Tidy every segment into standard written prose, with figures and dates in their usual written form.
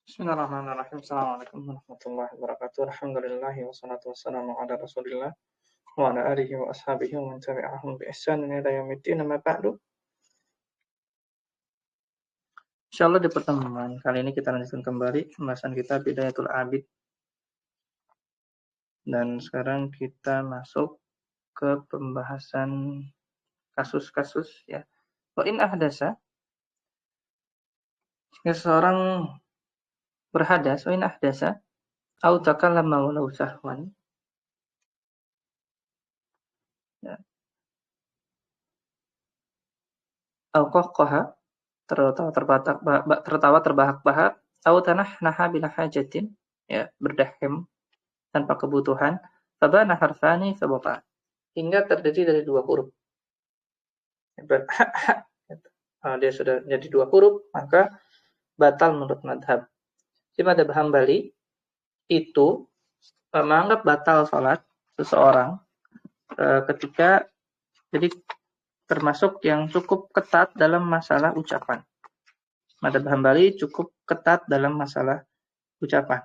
Bismillahirrahmanirrahim. Assalamualaikum warahmatullahi wabarakatuh. Alhamdulillahi wassalatu wassalamu ala Rasulillah wa ala alihi wa ashabihi wa man tabi'ahum bi ihsanin ila yaumiddin. Amma ba'du. Insyaallah di pertemuan kali ini kita lanjutkan kembali pembahasan kita Bidayatul Abid. Dan sekarang kita masuk ke pembahasan kasus-kasus ya. Wa in ahdasa, jika seseorang berhadas, wa in ahdasa au takallama walau sahwan, ya, au qahqaha, tertawa terbahak-bahak, au tanahnaha bila hajatin, ya, berdahim tanpa kebutuhan, fabana harfani sabata, hingga terdiri dari dua huruf. Dia sudah jadi dua huruf, maka batal menurut madhab. Di madhab Hambali itu menganggap batal sholat seseorang ketika jadi termasuk yang cukup ketat dalam masalah ucapan. Madhab Hambali cukup ketat dalam masalah ucapan.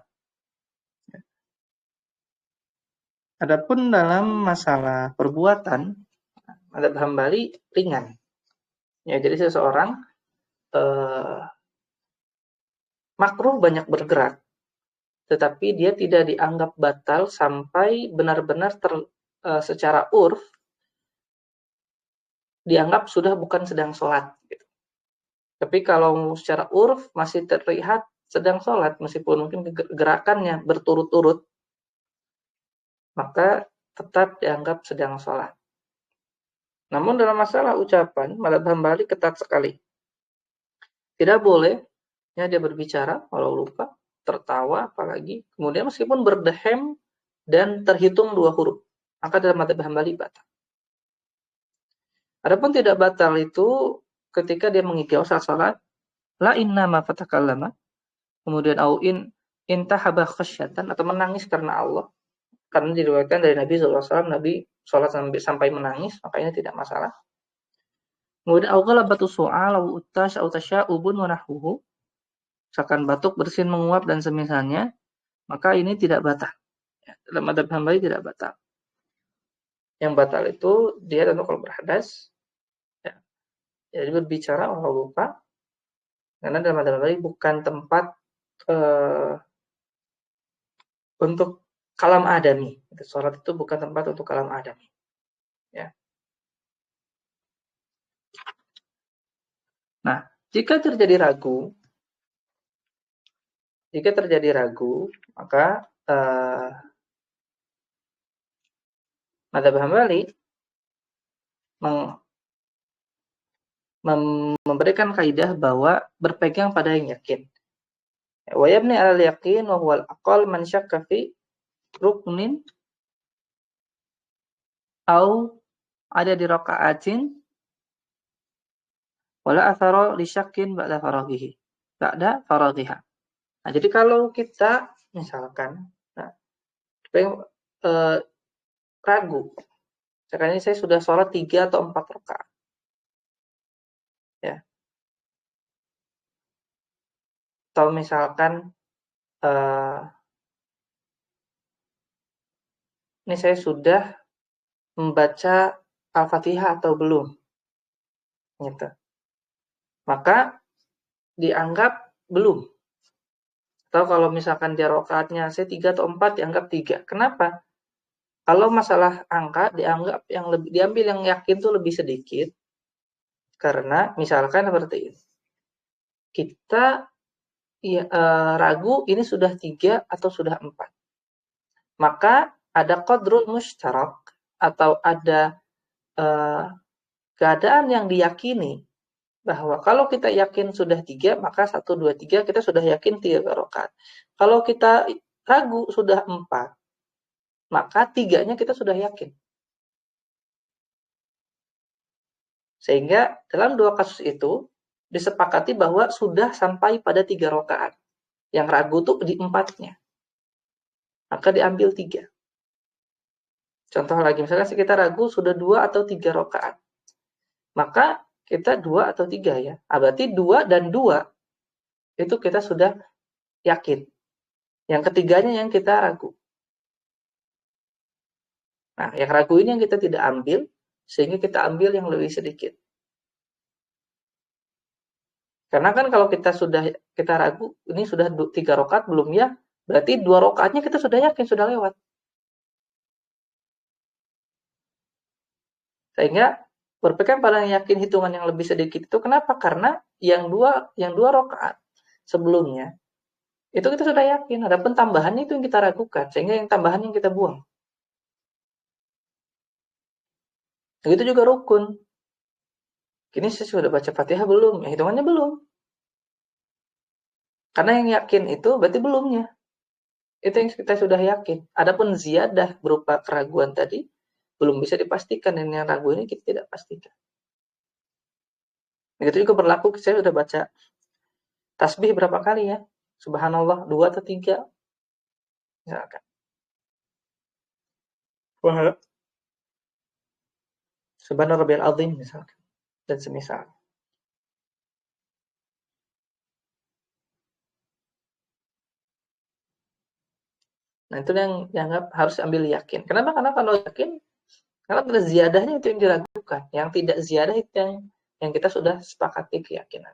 Adapun dalam masalah perbuatan, madhab Hambali ringan. Ya, jadi seseorang makruh banyak bergerak, tetapi dia tidak dianggap batal sampai benar-benar secara urf dianggap sudah bukan sedang sholat. Gitu. Tapi kalau secara urf masih terlihat sedang sholat, meskipun mungkin gerakannya berturut-turut, maka tetap dianggap sedang sholat. Namun dalam masalah ucapan, madhab Hambali ketat sekali. Tidak boleh ya dia berbicara kalau lupa, tertawa apalagi, kemudian meskipun berdehem dan terhitung dua huruf, maka dalam madhab Hambali batal. Adapun tidak batal itu ketika dia mengigau saat salat, la inna ma fatakallama, kemudian au intahaba khasyatan, atau menangis karena Allah, karena diriwayatkan dari Nabi SAW, Nabi salat sampai menangis, makanya tidak masalah. Kemudian au ghalabatu su'al au utash au tasya'ubun wa nahwuhu, misalkan batuk, bersin, menguap dan semisalnya, maka ini tidak batal. Ya, dalam madhab Hambali tidak batal. Yang batal itu dia tentu kalau berhadas, ya, jadi berbicara Allah lupa, karena dalam madhab Hambali bukan tempat untuk kalam adami. Salat itu bukan tempat untuk kalam adami. Ya. Nah, jika terjadi ragu, maka madhab Hambali memberikan kaidah bahwa berpegang pada yang yakin. Wa yabni 'alal yaqin wa huwal aqall man syakka fi ruknin au ada di raka'atin wala athara li syakkin ba'da faraghiha. Nah, jadi kalau kita misalkan ragu, sekarang ini saya sudah sholat 3 atau 4 rakaat, ya. Atau misalkan ini saya sudah membaca Al-Fatihah atau belum, gitu. Maka dianggap belum. Atau kalau misalkan dia rakaatnya saya 3 atau 4, dianggap 3. Kenapa? Kalau masalah angka dianggap diambil yang yakin itu lebih sedikit. Karena misalkan seperti ini. Kita ragu ini sudah 3 atau sudah 4. Maka ada qadrul mushtarak atau ada keadaan yang diyakini bahwa kalau kita yakin sudah 3, maka 1, 2, 3 kita sudah yakin 3 rakaat. Kalau kita ragu sudah 4, maka 3-nya kita sudah yakin. Sehingga dalam 2 kasus itu disepakati bahwa sudah sampai pada 3 rakaat. Yang ragu tuh di 4-nya. Maka diambil 3. Contoh lagi, misalnya kita ragu sudah 2 atau 3 rakaat. Maka kita 2 atau 3 ya. Berarti 2 dan 2 itu kita sudah yakin. Yang ketiganya yang kita ragu. Nah, yang ragu ini yang kita tidak ambil, sehingga kita ambil yang lebih sedikit. Karena kan kalau kita ragu, ini sudah 3 rakaat belum ya, berarti 2 rakaatnya kita sudah yakin sudah lewat. Sehingga berpegang pada yakin hitungan yang lebih sedikit itu kenapa? Karena yang dua rakaat sebelumnya itu kita sudah yakin. Adapun tambahannya itu yang kita ragukan, sehingga yang tambahan yang kita buang. Begitu juga rukun. Ini saya sudah baca Fatihah belum? Ya, hitungannya belum. Karena yang yakin itu berarti belumnya. Itu yang kita sudah yakin. Adapun ziyadah berupa keraguan tadi belum bisa dipastikan, dan yang ragu ini kita tidak pastikan. Begitu juga berlaku, saya sudah baca tasbih berapa kali ya? Subhanallah 2 atau 3 misalkan. Wah, Subhana rabbiyal azim misalkan, dan semisal. Nah, itu yang dianggap harus ambil yakin. Kenapa? Karena kalau yakin, karena ada ziyadahnya itu yang diragukan. Yang tidak ziyadah itu yang kita sudah sepakati keyakinan.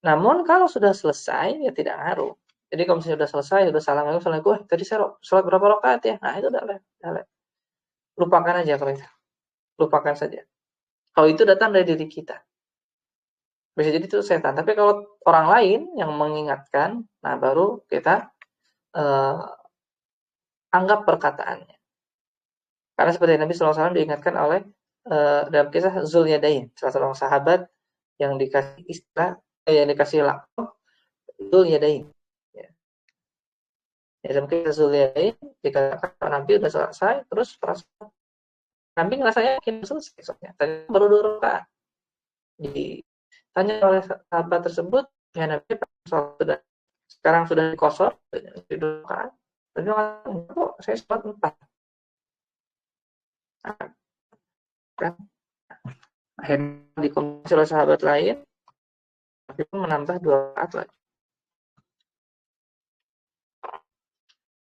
Namun kalau sudah selesai ya tidak ngaruh. Jadi kalau misalnya sudah selesai, sudah assalamualaikum, tadi saya sholat berapa rakaat ya? Nah, itu udah. Lupakan aja kalau itu. Lupakan saja. Kalau itu datang dari diri kita. Bisa jadi itu setan. Tapi kalau orang lain yang mengingatkan, nah baru kita anggap perkataannya. Karena seperti Nabi SAW diingatkan oleh dalam kisah Zulyadain, salah seorang sahabat yang dikasih istilah, yang dikasih lakon Zulyadain. Ya. Dalam kisah Zulyadain dikatakan Nabi sudah selesai, terus Nabi ngerasa yakin selesai soalnya. Tadi baru 2 rakaat. Ditanya oleh sahabat tersebut, ya Nabi sudah sekarang sudah dikosor, di 2 rakaat. Tapi kok saya sholat 4. Kan akhirnya dikonfirmasi oleh sahabat lain, tapi pun menambah 2 rakaat lagi.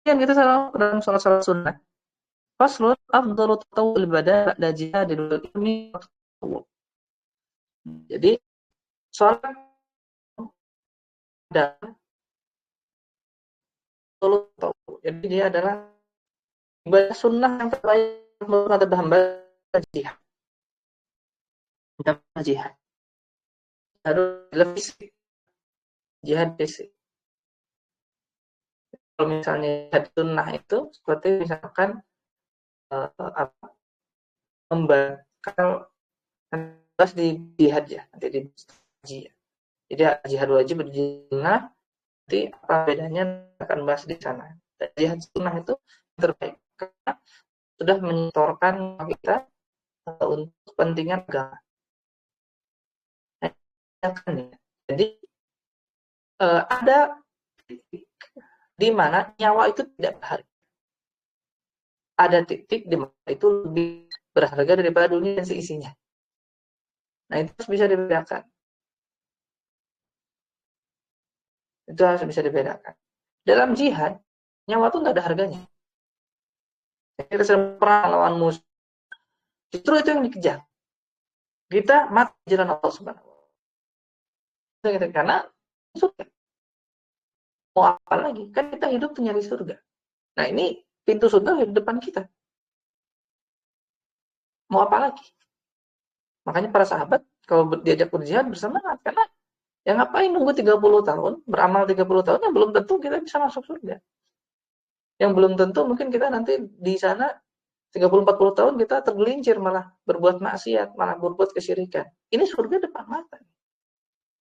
Yang kita selalu dalam sholat sunnah, faslun afdalu tatawwul ibadah ba'da jihadil ilmi. Jadi sholat adalah tatawwu. Jadi dia adalah ibadah sunnah yang terbaik menurut hamba jihad. Jihad. Harus fisik. Jihad fisik. Kalau misalnya jihad sunnah itu seperti misalkan membakar di jihad ya, nanti di haji ya. Jadi jihad wajib sunnah, nanti apa bedanya akan bahas di sana. Dan jihad sunnah itu terbaik karena sudah menyetorkan kita untuk kepentingan agama. Jadi ada titik di mana nyawa itu tidak berharga. Ada titik di mana itu lebih berharga daripada dunia dan seisinya. Nah, itu harus bisa dibedakan. Itu harus bisa dibedakan. Dalam jihad, nyawa itu nggak ada harganya. Kita sedang perang lawan musuh. Justru itu yang dikejar. Kita mati di jalan Allah Subhanahu wa Ta'ala. Karena surga. Mau apa lagi? Kan kita hidup tuh nyari surga. Nah, ini pintu surga di depan kita. Mau apa lagi? Makanya para sahabat kalau diajak berjihad bersemangat, karena ya ngapain nunggu 30 tahun, beramal 30 tahun yang belum tentu kita bisa masuk surga. Yang belum tentu mungkin kita nanti di sana 30-40 tahun kita tergelincir malah berbuat maksiat, malah berbuat kesyirikan. Ini surga depan mata.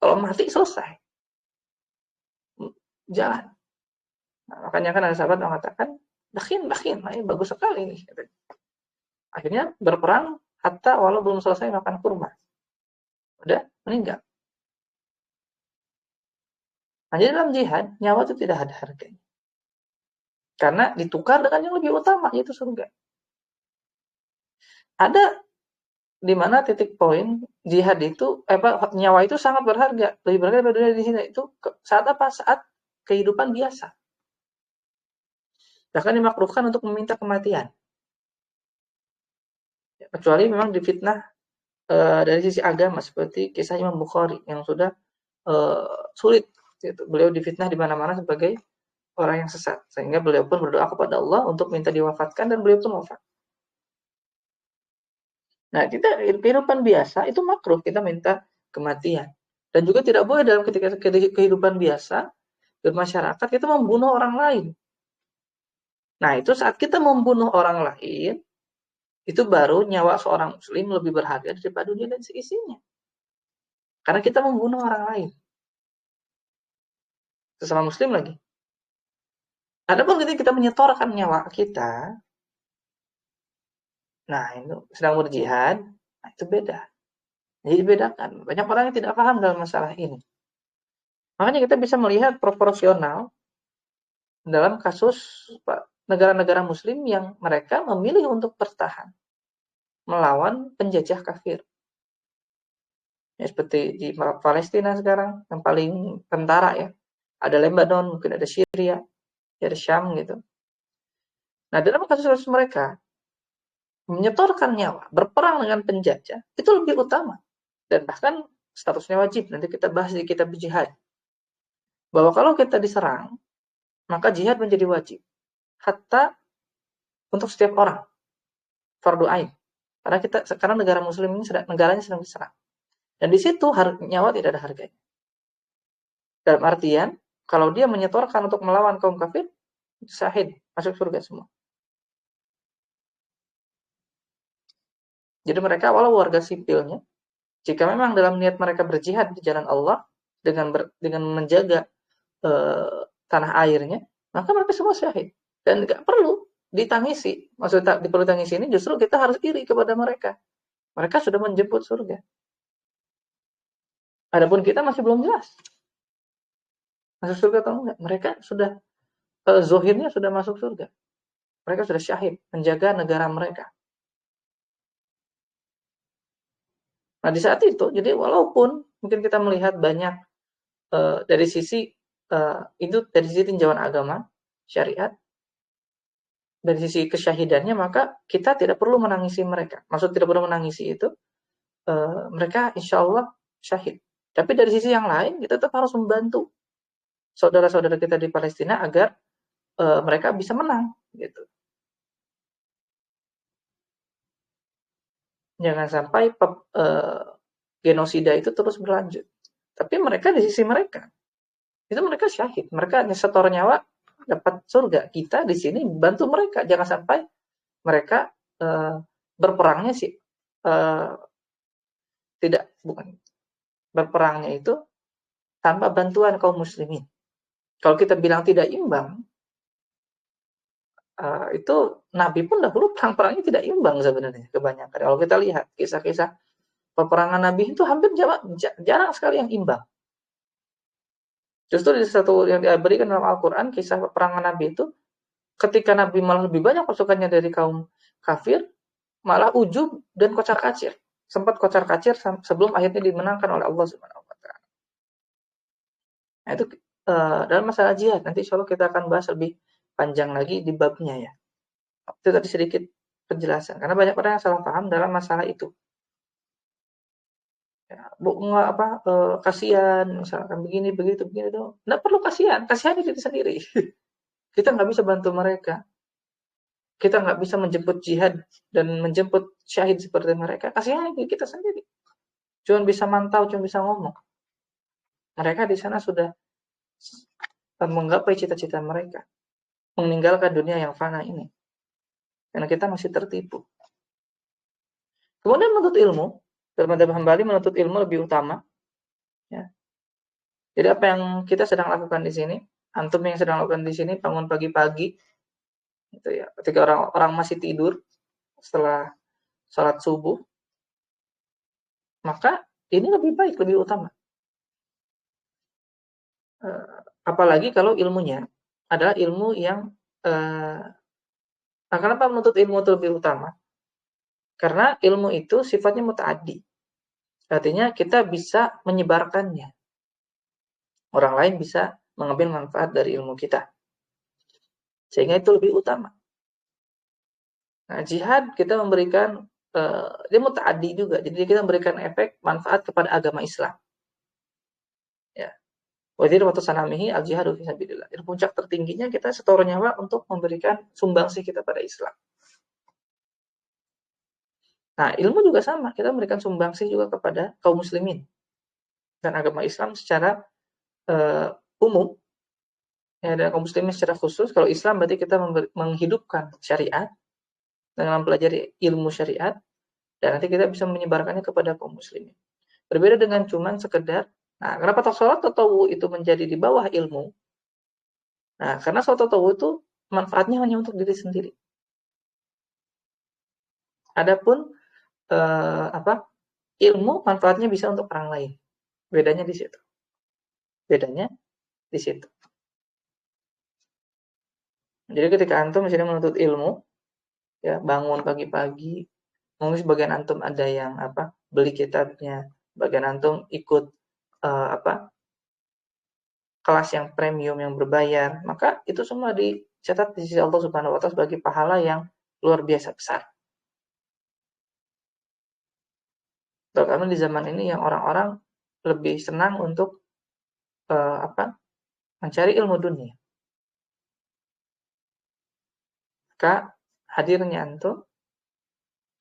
Kalau mati selesai. Jalan. Nah, makanya kan ada sahabat mengatakan, bakin, nah, ini bagus sekali nih. Akhirnya berperang hatta walau belum selesai makan kurma. Udah meninggal. Nah, jadi dalam jihad, nyawa itu tidak ada harganya. Karena ditukar dengan yang lebih utama, yaitu surga. Ada di mana titik poin jihad itu nyawa itu sangat berharga, lebih berharga daripada dunia di sini itu saat apa? Saat kehidupan biasa. Bahkan dimakruhkan untuk meminta kematian. Kecuali memang difitnah dari sisi agama seperti kisah Imam Bukhari yang sudah sulit gitu. Beliau difitnah di mana-mana sebagai orang yang sesat sehingga beliau pun berdoa kepada Allah untuk minta diwafatkan dan beliau pun wafat. Nah, kita kehidupan biasa itu makruh kita minta kematian. Dan juga tidak boleh dalam ketika kehidupan biasa bermasyarakat kita membunuh orang lain. Nah, itu saat kita membunuh orang lain, itu baru nyawa seorang muslim lebih berharga daripada dunia dan seisinya. Karena kita membunuh orang lain. Sesama muslim lagi. Adapun ketika kita menyetorkan nyawa kita, nah itu sedang berjihad, nah itu beda. Jadi dibedakan. Banyak orang yang tidak paham dalam masalah ini. Makanya kita bisa melihat proporsional dalam kasus negara-negara muslim yang mereka memilih untuk bertahan melawan penjajah kafir. Ya, seperti di Palestina sekarang yang paling tentara ya. Ada Lebanon, mungkin ada Syria, ada Syam gitu. Nah, dalam kasus-kasus mereka menyetorkan nyawa, berperang dengan penjajah itu lebih utama dan bahkan statusnya wajib. Nanti kita bahas di kitab jihad. Bahwa kalau kita diserang, maka jihad menjadi wajib. Hatta untuk setiap orang. Fardu ain. Karena sekarang negara muslim ini negaranya sedang diserang. Dan di situ nyawa tidak ada harganya. Dalam artian, kalau dia menyetorkan untuk melawan kaum kafir, syahid, masuk surga semua. Jadi mereka walau warga sipilnya, jika memang dalam niat mereka berjihad di jalan Allah dengan menjaga tanah airnya, maka mereka semua syahid. Dan tidak perlu ditangisi. Maksudnya perlu tangisi ini justru kita harus iri kepada mereka. Mereka sudah menjemput surga. Adapun kita masih belum jelas. Masuk surga atau enggak. Mereka sudah, zohirnya sudah masuk surga. Mereka sudah syahid, menjaga negara mereka. Nah di saat itu, jadi walaupun mungkin kita melihat banyak dari sisi itu dari sisi tinjauan agama, syariat, dari sisi kesyahidannya, maka kita tidak perlu menangisi mereka. Maksud tidak perlu menangisi itu, mereka insya Allah syahid. Tapi dari sisi yang lain, kita tetap harus membantu saudara-saudara kita di Palestina agar mereka bisa menang, gitu. Jangan sampai genosida itu terus berlanjut. Tapi mereka di sisi mereka, itu mereka syahid. Mereka setor nyawa dapat surga. Kita di sini bantu mereka. Jangan sampai mereka berperangnya sih bukan berperangnya itu tanpa bantuan kaum muslimin. Kalau kita bilang tidak imbang, itu Nabi pun dahulu perang-perangnya tidak imbang sebenarnya kebanyakan. Kalau kita lihat kisah-kisah peperangan Nabi itu hampir jarang sekali yang imbang. Justru di satu yang diberikan dalam Al-Quran, kisah peperangan Nabi itu, ketika Nabi malah lebih banyak pasukannya dari kaum kafir, malah ujub dan kocar-kacir. Sempat kocar-kacir sebelum akhirnya dimenangkan oleh Allah Subhanahu wa taala. Nah, itu dalam masalah jihad, nanti insya Allah kita akan bahas lebih panjang lagi di babnya ya. Itu tadi sedikit penjelasan, karena banyak orang yang salah paham dalam masalah itu. Ya, kasihan, misalkan begini, begitu, begini itu. Nggak perlu kasihan diri sendiri. Kita nggak bisa bantu mereka. Kita nggak bisa menjemput jihad dan menjemput syahid seperti mereka. Kasihan diri kita sendiri. Cuma bisa mantau, cuma bisa ngomong. Mereka di sana sudah menggapai cita-cita mereka. Meninggalkan dunia yang fana ini. Karena kita masih tertipu. Kemudian menuntut ilmu. Dalam madhab Hambali menuntut ilmu lebih utama. Ya. Jadi apa yang kita sedang lakukan di sini, antum yang sedang lakukan di sini, bangun pagi-pagi, gitu ya. Ketika orang masih tidur setelah sholat subuh, maka ini lebih baik, lebih utama. Apalagi kalau ilmunya adalah ilmu yang kenapa menuntut ilmu itu lebih utama? Karena ilmu itu sifatnya muta'addi. Artinya kita bisa menyebarkannya. Orang lain bisa mengambil manfaat dari ilmu kita. Sehingga itu lebih utama. Nah, jihad kita memberikan dia muta'addi juga. Jadi kita memberikan efek manfaat kepada agama Islam. Ya. Wadir waktu sanamihi al jihadu fi sabilillah. Dan puncak tertingginya kita setor nyawa untuk memberikan sumbangsih kita pada Islam. Nah, ilmu juga sama. Kita memberikan sumbangsih juga kepada kaum muslimin dan agama Islam secara umum. Ya, dan kaum muslimin secara khusus. Kalau Islam berarti kita menghidupkan syariat dengan mempelajari ilmu syariat, dan nanti kita bisa menyebarkannya kepada kaum muslimin. Berbeda dengan cuman sekedar, nah kenapa sholat tatawu itu menjadi di bawah ilmu? Nah, karena sholat tatawu itu manfaatnya hanya untuk diri sendiri. Adapun ilmu manfaatnya bisa untuk orang lain. Bedanya di situ. Jadi ketika antum misalnya menuntut ilmu, ya bangun pagi-pagi, mungkin sebagian antum ada yang beli kitabnya, bagian antum ikut kelas yang premium yang berbayar, maka itu semua dicatat di sisi Allah Subhanahu wa taala sebagai pahala yang luar biasa besar. Terutama di zaman ini yang orang-orang lebih senang untuk mencari ilmu dunia. Maka hadirnya antum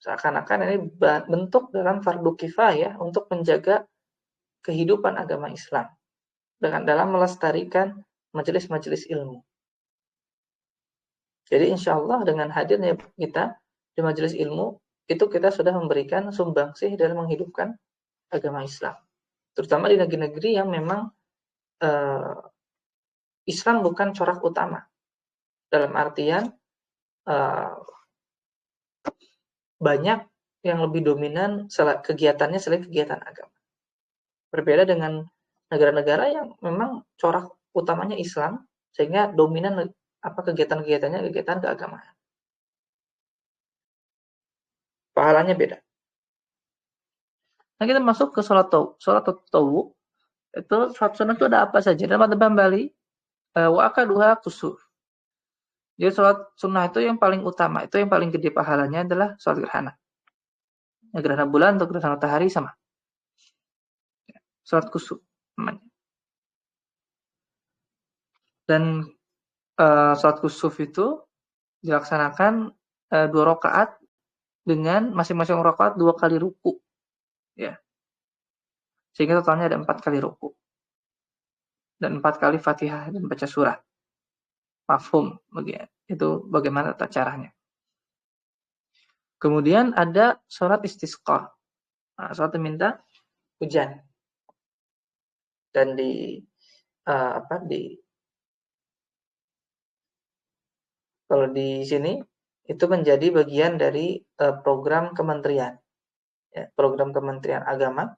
seakan-akan ini bentuk dalam fardu kifayah untuk menjaga kehidupan agama Islam dengan dalam melestarikan majelis-majelis ilmu. Jadi insya Allah dengan hadirnya kita di majelis ilmu, itu kita sudah memberikan sumbangsih dalam menghidupkan agama Islam. Terutama di negeri-negeri yang memang Islam bukan corak utama. Dalam artian banyak yang lebih dominan kegiatannya selain kegiatan agama. Berbeda dengan negara-negara yang memang corak utamanya Islam, sehingga dominan kegiatan-kegiatannya kegiatan keagamaan. Pahalanya beda. Nah, kita masuk ke sholat tawu. Itu sholat sunnah itu ada apa saja? Dalam madzhab Hambali, wa akaduha kusuf. Jadi sholat sunnah itu yang paling utama, itu yang paling gede pahalanya adalah sholat gerhana. Ya, gerhana bulan atau gerhana matahari sama. Sholat kusuf namanya. Dan sholat kusuf itu dilaksanakan 2 rakaat dengan masing-masing rakaat 2 kali ruku. Ya. Sehingga totalnya ada 4 kali ruku. Dan 4 kali Fatihah dan baca surat. Mafhum, itu bagaimana tata caranya. Kemudian ada sholat istisqa. Nah, sholat meminta hujan. Dan kalau di sini itu menjadi bagian dari program kementerian. Ya, program Kementerian Agama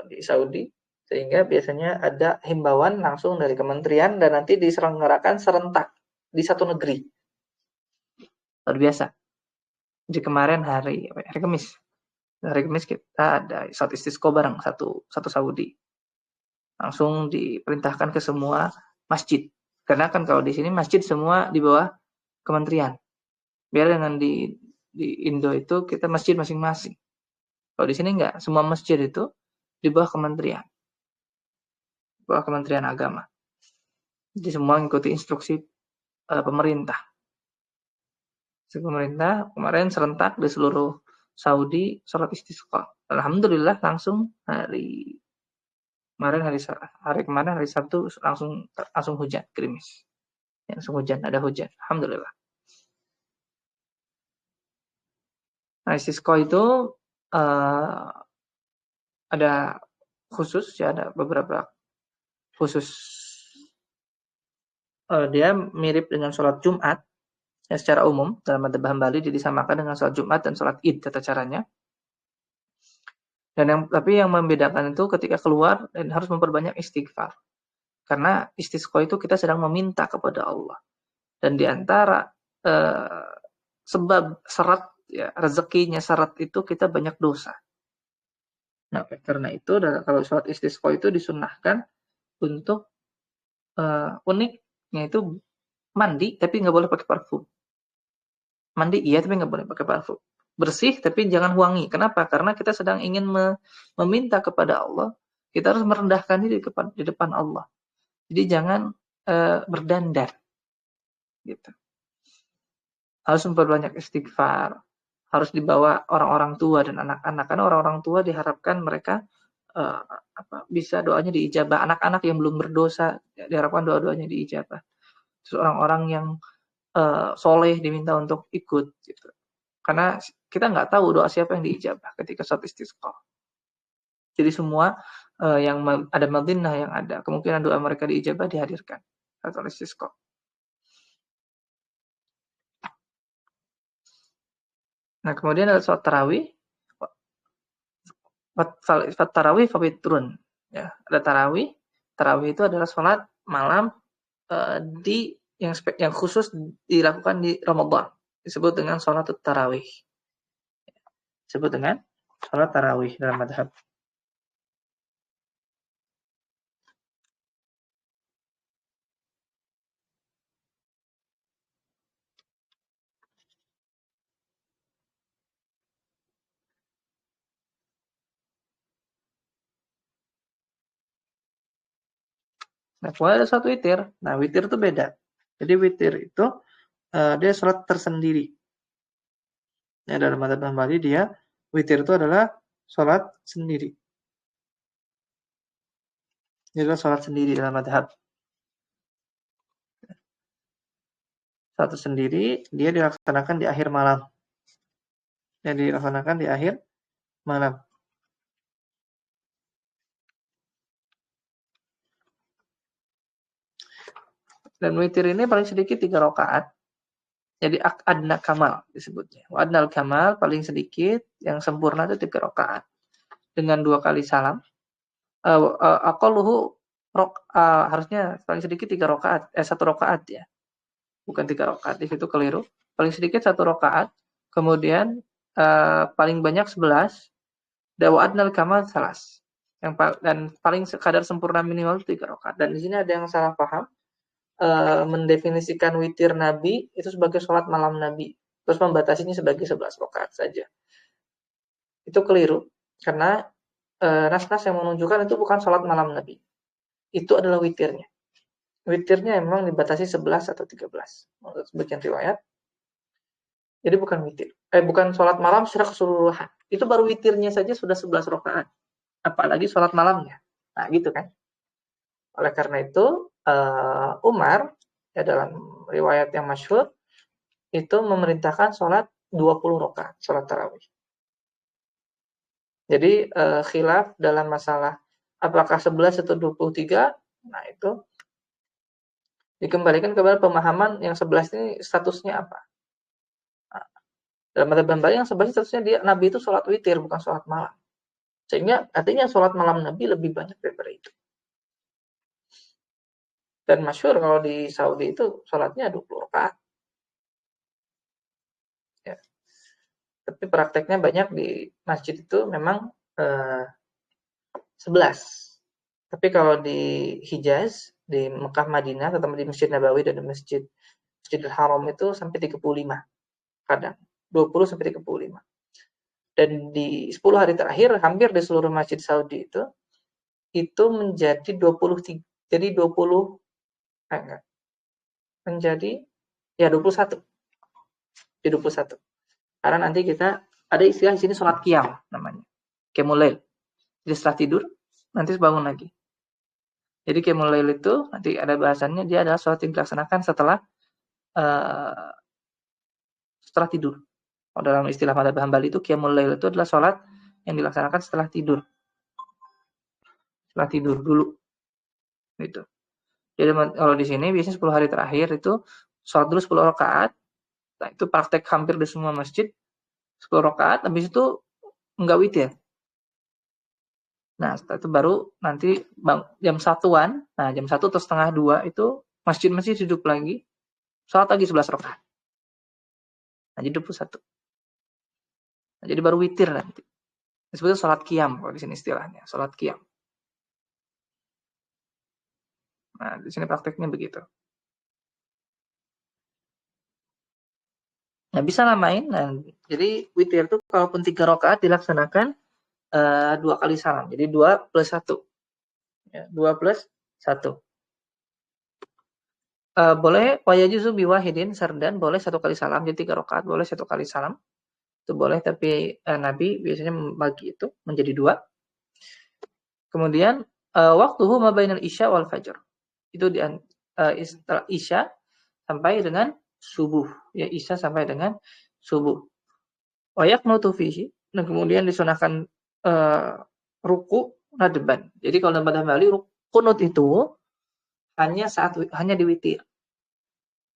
di Saudi, sehingga biasanya ada himbauan langsung dari kementerian dan nanti diselenggarakan serentak di satu negeri. Luar biasa. Di kemarin hari Kamis. Hari Kamis kita ada sholat istisqa bareng satu Saudi. Langsung diperintahkan ke semua masjid. Karena kan kalau di sini masjid semua di bawah kementerian. Biar dengan di Indo itu kita masjid masing-masing. Kalau di sini enggak, semua masjid itu di bawah kementerian. Di bawah Kementerian Agama. Jadi semua mengikuti instruksi pemerintah. Pemerintah kemarin serentak di seluruh Saudi sholat istisqa. Alhamdulillah langsung hari Sabtu langsung hujan gerimis. Ya, langsung ada hujan. Alhamdulillah. Nah, istisqa itu ada khusus, ya ada beberapa khusus. Dia mirip dengan sholat Jumat. Ya, secara umum dalam madzhab Hambali dia disamakan dengan sholat Jumat dan sholat Id tata caranya. Dan tapi yang membedakan itu ketika keluar dan harus memperbanyak istighfar. Karena istisqa itu kita sedang meminta kepada Allah. Dan di antara sebab syarat ya rezekinya syarat itu kita banyak dosa. Nah, karena itu kalau sholat istisqa itu disunnahkan untuk uniknya itu mandi tapi nggak boleh pakai parfum. Mandi iya tapi nggak boleh pakai parfum. Bersih tapi jangan wangi. Kenapa? Karena kita sedang ingin meminta kepada Allah, kita harus merendahkan diri di depan Allah. Jadi jangan berdandan gitu. Harus memperbanyak istighfar, harus dibawa orang-orang tua dan anak-anak. Karena orang-orang tua diharapkan mereka bisa doanya diijabah. Anak-anak yang belum berdosa diharapkan doa-doanya diijabah. Terus orang-orang yang soleh diminta untuk ikut gitu. Karena kita nggak tahu doa siapa yang diijabah ketika sholat istisqa. Jadi semua yang ada madinah yang ada kemungkinan doa mereka diijabah dihadirkan sholat istisqa. Nah kemudian ada sholat tarawih. Tarawih fawitrun. Ya, ada tarawih. Tarawih itu adalah sholat malam yang khusus dilakukan di Ramadan. Disebut dengan sholat tarawih. Disebut dengan sholat tarawih dalam madhab. Nah, kemudian ada sholat witir. Nah, witir itu beda. Jadi witir itu dia sholat tersendiri. Ya, dalam madhab Hambali dia witir itu adalah sholat sendiri. Dia adalah sholat sendiri dalam madhab. Satu sendiri, dia dilaksanakan di akhir malam. Yang dilaksanakan di akhir malam. Dan witir ini paling sedikit 3 rakaat. Jadi adna kamal disebutnya. Adnal kamal paling sedikit, yang sempurna itu 3 rakaat. Dengan 2 kali salam. Aqalluhu harusnya paling sedikit 3 rakaat, 1 rakaat ya. Bukan 3 rakaat, di situ keliru. Paling sedikit 1 rakaat, kemudian paling banyak 11, wa adnal kamal salas. Dan paling kadar sempurna minimal 3 rakaat. Dan di sini ada yang salah paham. Mendefinisikan witir Nabi itu sebagai sholat malam Nabi, terus membatasinya sebagai 11 rakaat saja. Itu keliru, karena nas-nas yang menunjukkan itu bukan sholat malam Nabi. Itu adalah witirnya. Witirnya memang dibatasi 11 atau 13 menurut sebagian riwayat. Jadi bukan witir. Bukan sholat malam secara keseluruhan. Itu baru witirnya saja sudah 11 rakaat. Apalagi sholat malamnya. Nah, gitu kan. Oleh karena itu, Umar ya dalam riwayat yang masyhur itu memerintahkan sholat 20 rakaat, sholat tarawih. Jadi khilaf dalam masalah apakah 11 atau 23, nah itu dikembalikan kepada pemahaman yang 11 ini statusnya apa. Nah, dalam madhab Hambali yang 11 statusnya Nabi itu sholat witir, bukan sholat malam. Sehingga artinya sholat malam Nabi lebih banyak daripada itu. Dan masyhur kalau di Saudi itu sholatnya 20 rakaat. Ya. Tapi prakteknya banyak di masjid itu memang 11. Tapi kalau di Hijaz, di Mekah Madinah, terutama di Masjid Nabawi dan di Masjidil Haram itu sampai 35. Kadang 20 sampai 35. Dan di 10 hari terakhir hampir di seluruh masjid Saudi itu menjadi 23. Jadi 20 enggak. Menjadi ya 21. Jadi 21. Karena nanti kita ada istilah di sini sholat qiyam namanya. Qiyamul lail. Jadi setelah tidur nanti bangun lagi. Jadi qiyamul lail itu nanti ada bahasannya, dia adalah sholat yang dilaksanakan setelah tidur. Kalau dalam istilah madhab Hambali itu qiyamul lail itu adalah sholat yang dilaksanakan setelah tidur. Setelah tidur dulu. Gitu. Jadi kalau di sini biasanya 10 hari terakhir itu sholat dulu 10 rakaat. Nah, itu praktek hampir di semua masjid. 10 rakaat, habis itu enggak witir. Nah, setelah itu baru nanti jam 1-an, nah jam 1 atau setengah 2 itu masjid-masjid hidup lagi, sholat lagi 11 rakaat. Nah, jadi 21. Nah, jadi baru witir nanti. Disebutnya sholat qiyam kalau di sini istilahnya, sholat qiyam. Nah, di sini prakteknya begitu. Nah, bisa namain. Nah, jadi witir itu kalaupun 3 rakaat dilaksanakan 2 kali salam. Jadi 2 plus 1. Ya, 2 plus 1. Boleh wayajuzu biwahidin sardan, boleh 1 kali salam. Jadi 3 rakaat boleh 1 kali salam. Itu boleh, tapi Nabi biasanya membagi itu menjadi 2. Kemudian waktuhu ma bainal isya wal fajr. Itu setelah isya sampai dengan subuh. Ya, isya sampai dengan subuh. Wa yaqnutu fihi. Dan kemudian disunahkan ruku nadban. Jadi kalau dalam madhab Hambali qunut itu hanya di witir.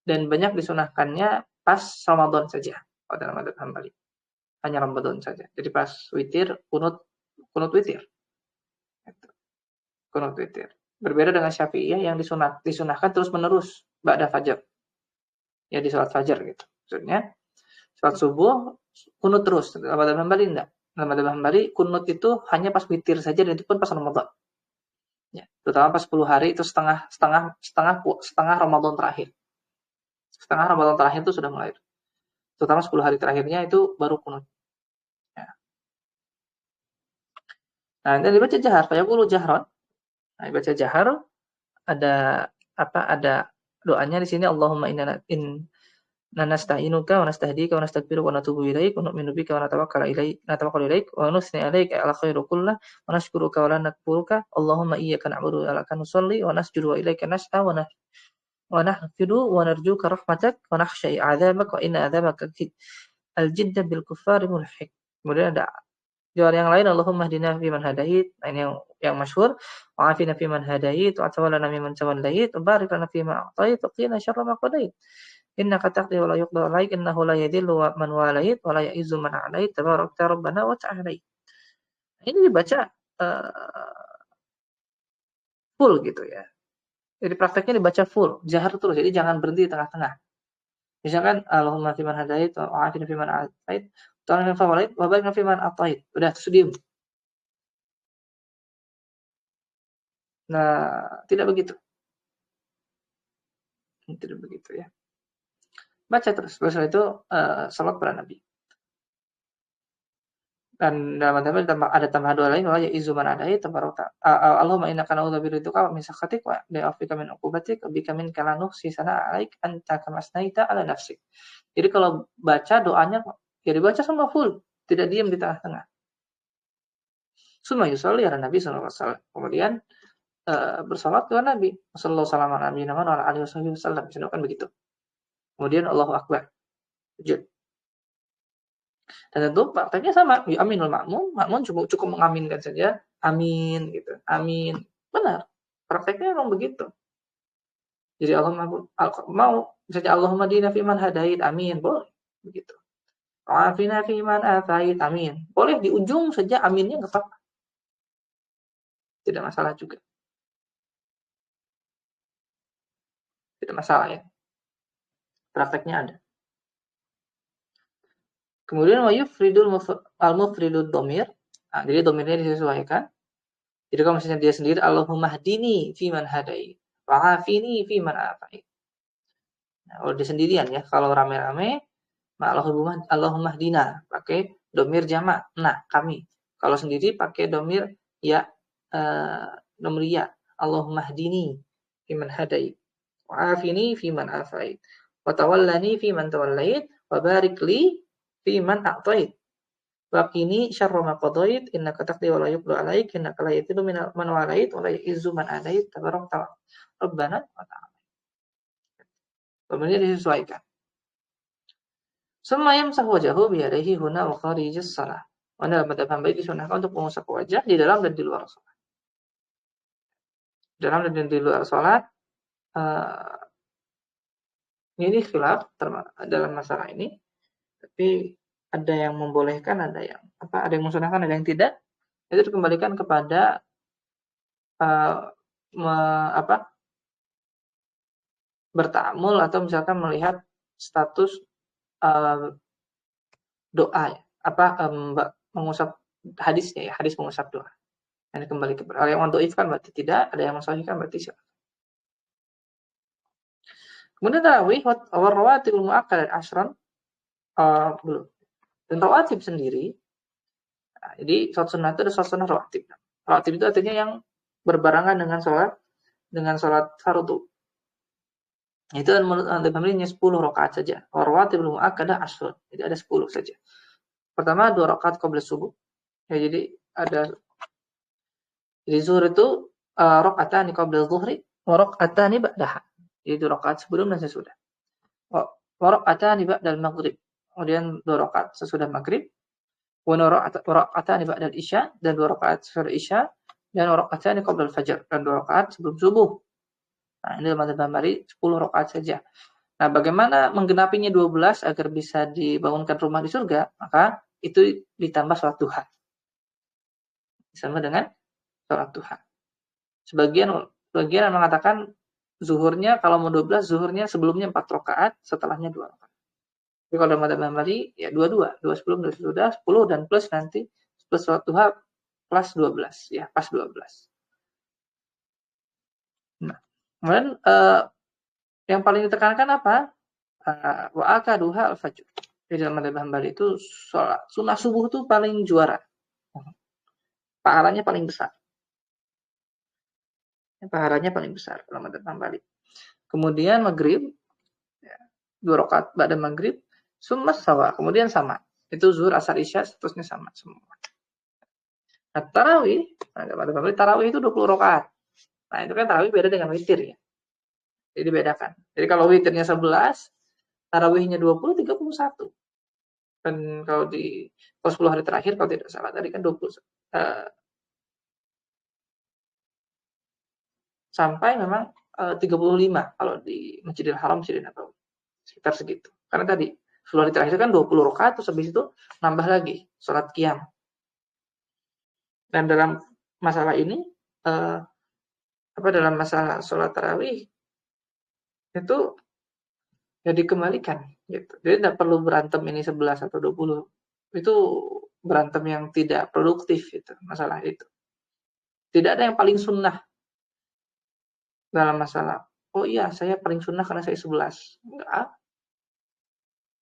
Dan banyak disunahkannya pas Ramadan saja pada dalam madhab Hambali. Hanya Ramadan saja. Jadi pas witir kunut witir. Kunut witir. Berbeda dengan Syafi'iyah yang disunahkan terus-menerus ba'da fajar. Ya, di salat fajar gitu. Maksudnya salat subuh kunut terus. Dalam madhab Hambali enggak. Dalam madhab Hambali kunut itu hanya pas witir saja, dan itu pun pas Ramadan. Ya, terutama pas 10 hari itu setengah Ramadan terakhir. Setengah Ramadan terakhir itu sudah mulai. Terutama 10 hari terakhirnya itu baru kunut. Ya. Nah, ini dibaca jahar, fayaqulu jahran. Nah, dibaca jahar ada ada doanya di sini, Allahumma inna nasta'inuka wa nastahdika wa nastaghfiruka wa natubu ilaik wa nu'minu bika wa natawakkalu ilaik wa nusni 'alaika ala khairu kullah wa nashkuruka wa la nakfuruka Allahumma iyyaka na'budu wa laka nusalli wa nasjudu wa ilaika nas'a wa nahfidu wa narjuka rahmatak wa nakhsha 'adzabak wa inna 'adzabaka al-jidda bil kuffari mulhiq. Kemudian ada doa yang lain, Allahumma hdina fiman hadait. Nah, ini yang masyhur. Wa afina fiman hadait wa tawallana mimman tawallait wa barik lana fima a'tait wa qina syarra ma qadait. Innaka taqdi wa la yuqda 'alaik innahu la yadhillu man walait wa la ya'izzu man 'alait tabarakta rabbana wa ta'ala. Ini dibaca full gitu ya. Jadi prakteknya dibaca full, jahar terus. Jadi jangan berhenti di tengah-tengah. Misalkan Allahumma fiman hadait wa afina fiman a'tait wa tawallana fiman walait wa barik lana fiman a'tait. Udah, terus diam. Nah, tidak begitu. Tidak begitu ya. Baca terus. Setelah itu salat pada Nabi. Dan dalam ada tambahan doa lain, wala ya'izu man adai tabaraka. Allahumma innaka na'udzubika min sakhatik wa bi'afwika min 'uqubatik wa bika minka la nuhsi sana'an 'alaik anta kama asnaita 'ala nafsik. Jadi kalau baca doanya ya dibaca sama full, tidak diam di tengah-tengah. Summa yusalli ala Nabi sallallahu alaihi wasallam. Kemudian bersalat kepada Nabi sallallahu alaihi wasallam. Misalkan begitu. Kemudian Allahu Akbar. Sujud. Dan tentu prakteknya sama. Ya aminul makmum cukup mengaminkan saja. Amin gitu. Amin. Benar. Prakteknya memang begitu. Jadi misalnya Allahumma dina fiman hadait. Amin. Boleh. Begitu. Wa'afina fiman afait. Amin. Boleh di ujung saja aminnya enggak apa-apa. Tidak masalah juga. Tidak masalah ya. Prakteknya ada. Kemudian wa yufridul al-mufridud dhamir. Nah, jadi dhamirnya disesuaikan. Jadi kalau misalnya dia sendiri, Allahumma hdini fiman hadait, wa afini fiman afait. Nah, kalau dia sendirian ya, kalau rame-rame, Allahumma hdina, pakai dhamir jamak, nah kami. Kalau sendiri pakai dhamir ya, dhamir ya, Allahumma hdini fiman hadait, wa afini fiman afait, wa tawallani fiman tawallait, wa barik li fiman a'tait. Waqini syarra ma qadait innaka taqdi wa la yuqda 'alaik innaka la yadhillu man walait wa la yu'izzu man adait tabarakta rabbana wa ta'ala. Kemudian disesuaikan. Summa yamsahu wajhahu bi yadihi huna wa kharijis shalah. Dalam madhab Hambali disunahkan untuk mengusap wajah di dalam dan di luar salat. Dalam dan di luar salat ini khilaf dalam masalah ini. Tapi ada yang membolehkan, ada yang mensunahkan, ada yang tidak. Itu dikembalikan kepada berta'amul atau misalkan melihat status doa ya, mengusap hadisnya ya, hadis mengusap doa. Ini kembali ke ada yang mendhaifkan berarti tidak, ada yang mensahihkan berarti silakan. Kemudian tarawih wa rawatibul muakkadat asyran belum. Dan rawatib sendiri, nah, jadi sholat sunnah itu ada sholat sunnah rawatib. Rawatib itu artinya yang berbarengan dengan sholat fardu. Itu menurut Al-Imam 10 rakaat saja. Rawatibul muakkadah asyran. Jadi ada 10 saja. Pertama 2 rakaat qabla subuh. Ya, jadi zuhur itu rakaatani qabla zuhri wa rakaatani ba'daha. Jadi 2 rakaat sebelum dan sesudah. Wa rakaatani ba'dal maghrib. Kemudian 2 rakaat sesudah maghrib. Wa rakaatani ba'dal isya dan 2 rakaat sesudah isya dan rakaatani qabla al-fajr dan 2 rakaat sebelum subuh. Nah, ini dalam mazhab Hambali 10 rakaat saja. Nah, bagaimana menggenapinya 12 agar bisa dibangunkan rumah di surga? Maka itu ditambah sholat duha. Sama dengan sholat duha. Sebagian mengatakan zuhurnya kalau mau 12, zuhurnya sebelumnya 4 rakaat, setelahnya 2 rakaat. Tapi kalau dalam mazhab Hambali ya 2 sebelum 2 sudah 10 dan plus nanti plus sholat duha plus 12 ya, pas 12. Nah, kemudian yang paling ditekankan apa? Wa akaduha al-fajr. Di dalam mazhab Hambali itu sholat sunnah subuh itu paling juara. Pahalanya paling besar. Pahalanya paling besar dalam mazhab Hambali. Kemudian maghrib, ya, 2 rakaat ba'da maghrib, summa sawa, kemudian sama. Itu zuhur, asar, isya, seterusnya sama semua. Nah, tarawih, tarawih itu 20 rakaat. Nah, itu kan tarawih beda dengan witir ya. Jadi bedakan. Jadi kalau witirnya 11, tarawihnya 20, 31. Dan kalau 10 hari terakhir kalau tidak salah tadi kan 20 sampai memang 35 kalau di Masjidil Haram, Masjidil Nabawi. Sekitar segitu. Karena tadi 10 hari terakhir kan 20 rakaat terus habis itu nambah lagi salat qiyam. Dan dalam masalah ini dalam masalah salat tarawih itu ya dikembalikan gitu. Jadi tidak perlu berantem ini 11 atau 20. Itu berantem yang tidak produktif itu, masalah itu. Tidak ada yang paling sunnah dalam masalah, oh iya saya paling sunnah karena saya 11.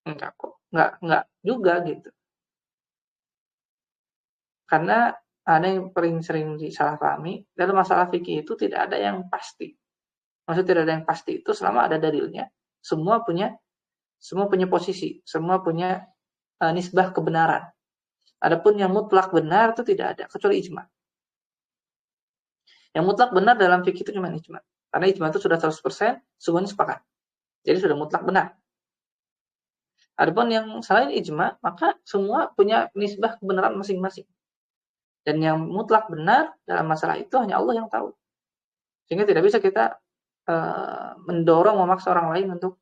Enggak kok. Enggak juga gitu. Karena ada yang paling sering disalahpahami, dalam masalah fikih itu tidak ada yang pasti. Maksudnya tidak ada yang pasti itu selama ada dalilnya. Semua punya posisi, semua punya nisbah kebenaran. Adapun yang mutlak benar itu tidak ada kecuali ijma. Yang mutlak benar dalam fikih itu cuma ijma. Karena ijma itu sudah 100%, semuanya sepakat. Jadi sudah mutlak benar. Adapun yang selain ijma, maka semua punya nisbah kebenaran masing-masing. Dan yang mutlak benar dalam masalah itu hanya Allah yang tahu. Sehingga tidak bisa kita mendorong, memaksa orang lain untuk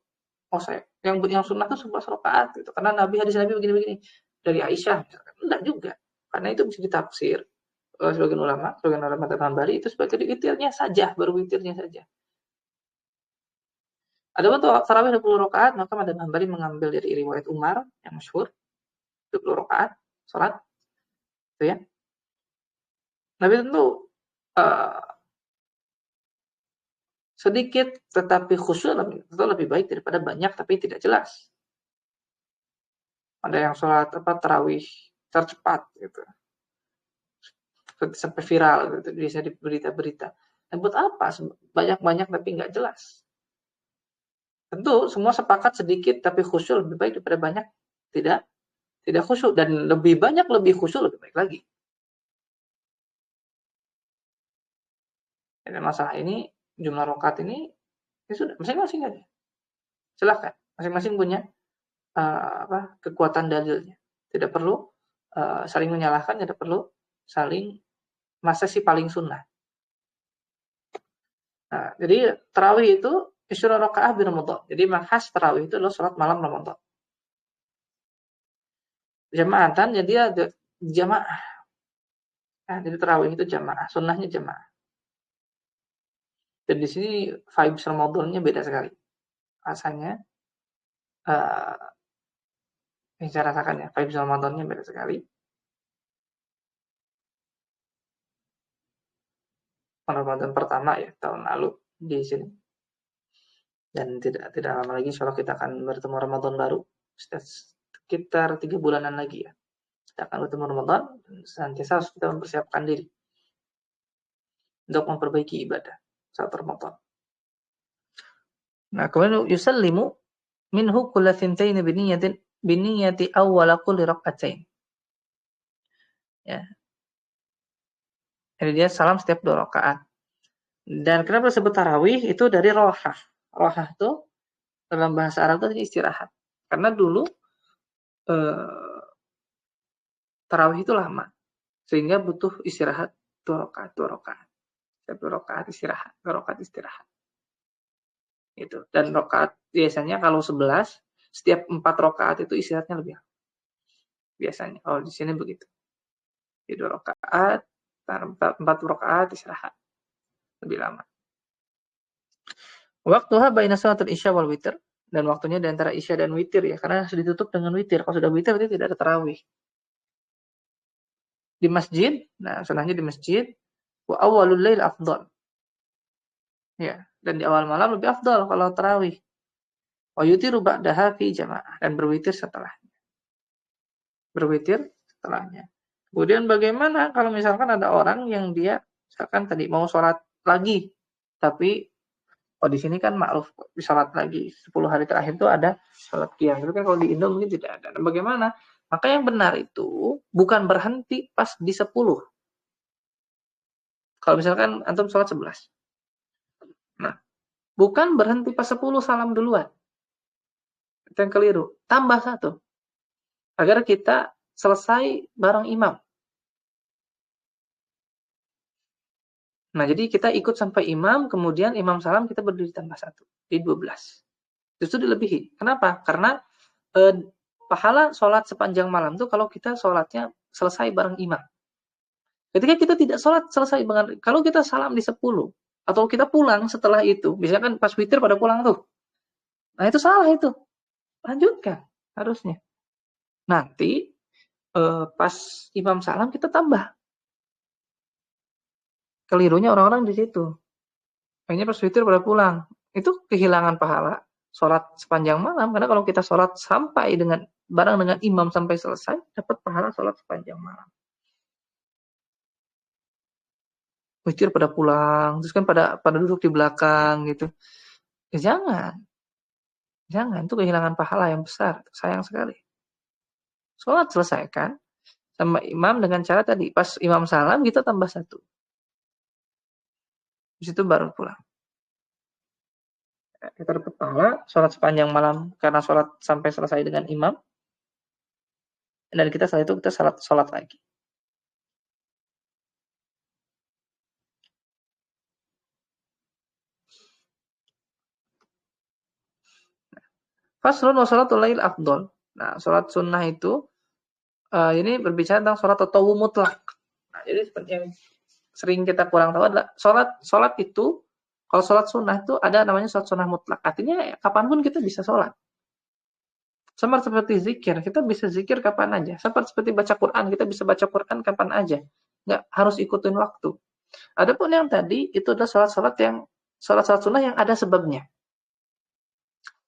saya yang sunnah itu 11 rakaat gitu. Karena hadis Nabi begini-begini dari Aisyah misalkan. Enggak juga. Karena itu bisa ditafsir sebagian ulama Hambali itu sebagai witirnya saja, baru witirnya saja. Adapun tarawih 20 rakaat, maka madzhab Hambali mengambil dari riwayat Umar yang masyhur 20 rakaat salat itu ya. Nabi tentu sedikit tetapi khusyuk lebih baik daripada banyak tapi tidak jelas. Ada yang sholat tarawih tercepat gitu, sampai viral gitu, bisa di berita-berita. Dan buat apa banyak-banyak tapi nggak jelas? Tentu semua sepakat sedikit tapi khusyuk lebih baik daripada banyak tidak khusyuk, dan lebih banyak lebih khusyuk lebih baik lagi. Dan masalah ini jumlah rakaat ini ya sudah masing-masing aja. Silakan, masing-masing punya kekuatan dalilnya. Tidak perlu saling menyalahkan, tidak perlu saling masa si paling sunnah. Nah, jadi tarawih itu isyra rakaah bi Ramadan. Jadi khas tarawih itu adalah salat malam Ramadan. Jamaatan jadi ada jamaah. Nah, jadi tarawih itu jamaah, sunnahnya jamaah. Dan di sini vibes Ramadannya beda sekali. Rasanya Saya rasakan ya, vibes Ramadannya beda sekali. Ramadan pertama ya tahun lalu di sini, dan tidak lama lagi insya Allah kita akan bertemu Ramadan baru sekitar 3 bulanan lagi ya, kita akan bertemu Ramadan, dan senantiasa harus kita mempersiapkan diri untuk memperbaiki ibadah saat Ramadan. Nah, kemudian yusallimu minhu kulla thintaini biniyati awwala kulli rak'atain. Ya. Jadi dia salam setiap 2 rakaat. Dan kenapa disebut tarawih itu dari rohah. Rohah itu dalam bahasa Arab itu istirahat. Karena dulu tarawih itu lama, sehingga butuh istirahat 2 rakaat, 2 rakaat. Setiap 2 rakaat istirahat, 2 rakaat istirahat. Itu. Dan rakaat biasanya kalau 11, setiap 4 rakaat itu istirahatnya lebih lama. Biasanya. Kalau di sini begitu. Di 2 rakaat, 4 rakaat istirahat lebih lama. Waktuha baina salatul isya wal witr, dan waktunya di antara isya dan witir ya, karena sudah ditutup dengan witir. Kalau sudah witir berarti tidak ada tarawih. Di masjid, nah sunahnya di masjid, wa awwalul lail afdal. Ya, dan di awal malam lebih afdal kalau tarawih. Wa yutiru ba'daha fi jamaah, dan berwitir setelahnya. Berwitir setelahnya. Kemudian bagaimana kalau misalkan ada orang yang dia misalkan tadi mau sholat lagi, tapi di sini kan ma'ruf sholat lagi 10 hari terakhir itu ada sholat qiyam. Tapi kan kalau di Indo mungkin tidak ada. Nah, bagaimana? Maka yang benar itu bukan berhenti pas di 10. Kalau misalkan antum sholat 11. Nah, bukan berhenti pas 10 salam duluan. Itu yang keliru. Tambah 1. Agar kita selesai bareng imam. Nah, jadi kita ikut sampai imam, kemudian imam salam kita berdiri tambah 1. Di 12. Justru dilebihi. Kenapa? Karena pahala sholat sepanjang malam itu kalau kita sholatnya selesai bareng imam. Ketika kita tidak sholat selesai bareng, kalau kita salam di 10, atau kita pulang setelah itu, biasanya kan pas witir pada pulang tuh. Nah, itu salah itu. Lanjutkan harusnya. Nanti pas imam salam kita tambah. Kelirunya orang-orang di situ. Akhirnya pas witir pada pulang. Itu kehilangan pahala sholat sepanjang malam. Karena kalau kita sholat sampai bareng dengan imam sampai selesai, dapat pahala sholat sepanjang malam. Witir pada pulang, terus kan pada duduk di belakang gitu. Ya, jangan, itu kehilangan pahala yang besar, sayang sekali. Sholat selesaikan sama imam dengan cara tadi, pas imam salam kita tambah 1. Di situ baru pulang. Kita dapat pahala sholat sepanjang malam karena sholat sampai selesai dengan imam, dan kita setelah itu kita sholat lagi. Faslun wa sholatul lail afdol. Nah, sholat sunnah itu ini berbicara tentang sholat tatawwu mutlak. Nah, jadi seperti yang sering kita kurang tahu adalah sholat itu, kalau sholat sunnah itu ada namanya sholat sunnah mutlak. Artinya ya, kapanpun kita bisa sholat. Sama seperti zikir, kita bisa zikir kapan aja. Seperti baca Quran, kita bisa baca Quran kapan aja. Nggak harus ikutin waktu. Adapun yang tadi, itu adalah sholat sunnah yang ada sebabnya.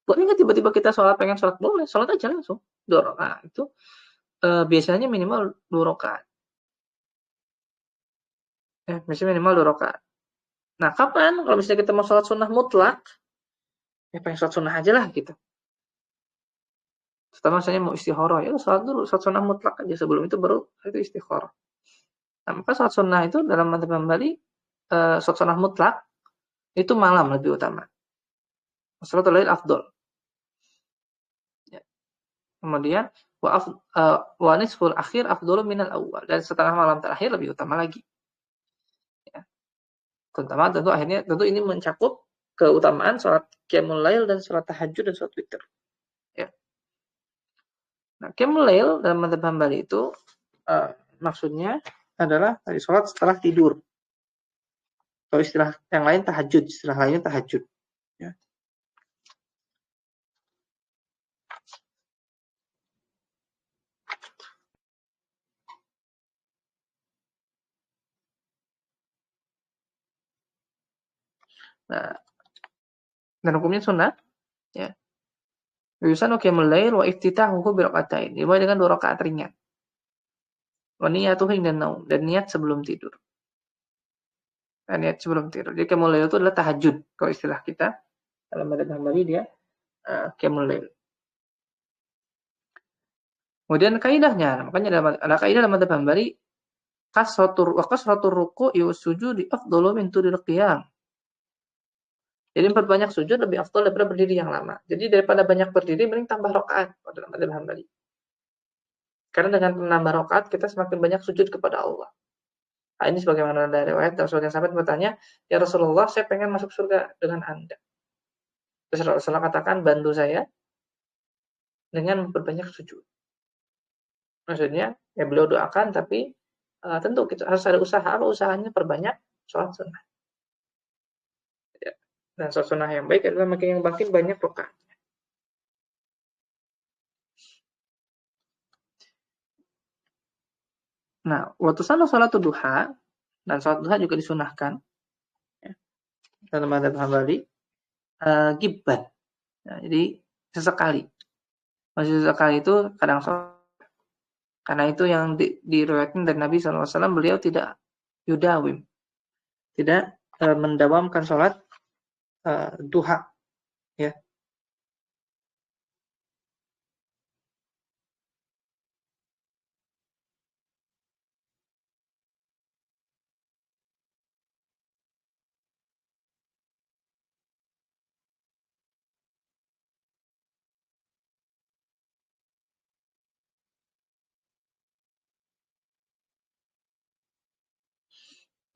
Boleh nggak tiba-tiba kita pengen sholat? Boleh, sholat aja langsung. 2 rakaat. Itu biasanya minimal 2 rakaat. Biasanya minimal 2 rakaat. Nah, kapan? Kalau misalnya kita mau sholat sunnah mutlak, ya pengen sholat sunnah aja lah gitu. Setelah misalnya mau istikharah, ya sholat dulu, sholat sunnah mutlak aja. Sebelum itu baru itu istikharah. Nah, maka sholat sunnah itu dalam madzhab Hambali, sholat sunnah mutlak itu malam lebih utama. Sholatul lail afdol. Ya. Kemudian wa nisful akhir afdolu minal awal, dan setengah malam terakhir lebih utama lagi. Ya. Tentu ini mencakup keutamaan sholat qiyamul lail dan sholat tahajud dan sholat witir. Ya. Nah, qiyamul lail dalam madzhab Hambali itu maksudnya adalah dari sholat setelah tidur. Kalau istilah yang lain tahajud, istilah lainnya tahajud. Ya. Nah, dan hukumnya sunnah, ya. Yusanu qiyamul lail wa iftitahuhu bi raka'atain. Dimulai dengan 2 rakaat ringan. Wa niyatuhu indan naum, dan niat sebelum tidur. Nah, niat sebelum tidur. Jadi qiyamul lail itu adalah tahajud kalau istilah kita. Dalam madzhab Hambali dia qiyamul lail. Kemudian kaidahnya, makanya ada kaidah dalam madzhab Hambali kasratur ruku'i was sujudi afdalu min tulil qiyam. Jadi memperbanyak sujud lebih afdal daripada berdiri yang lama. Jadi daripada banyak berdiri mending tambah rakaat dalam madzhab Hambali. Karena dengan menambah rakaat kita semakin banyak sujud kepada Allah. Nah, ini sebagaimana dari riwayat Rasulullah yang sahabat bertanya, "Ya Rasulullah, saya pengen masuk surga dengan Anda." Terus Rasulullah katakan, "Bantu saya dengan memperbanyak sujud." Maksudnya, ya beliau doakan tapi tentu kita harus ada usaha. Apa usahanya? Perbanyak sholat sunnah. Ya. Dan sholat sunnah yang baik adalah makin banyak rakaat. Nah, waktu sholat duha, dan sholat duha juga disunahkan ya, dalam madzhab Hambali gibban. Ya, jadi sesekali. Maksud sesekali itu kadang sholat. Karena itu yang diriwayatkan dari Nabi SAW, beliau tidak yudawim, tidak mendawamkan sholat duha. Ya.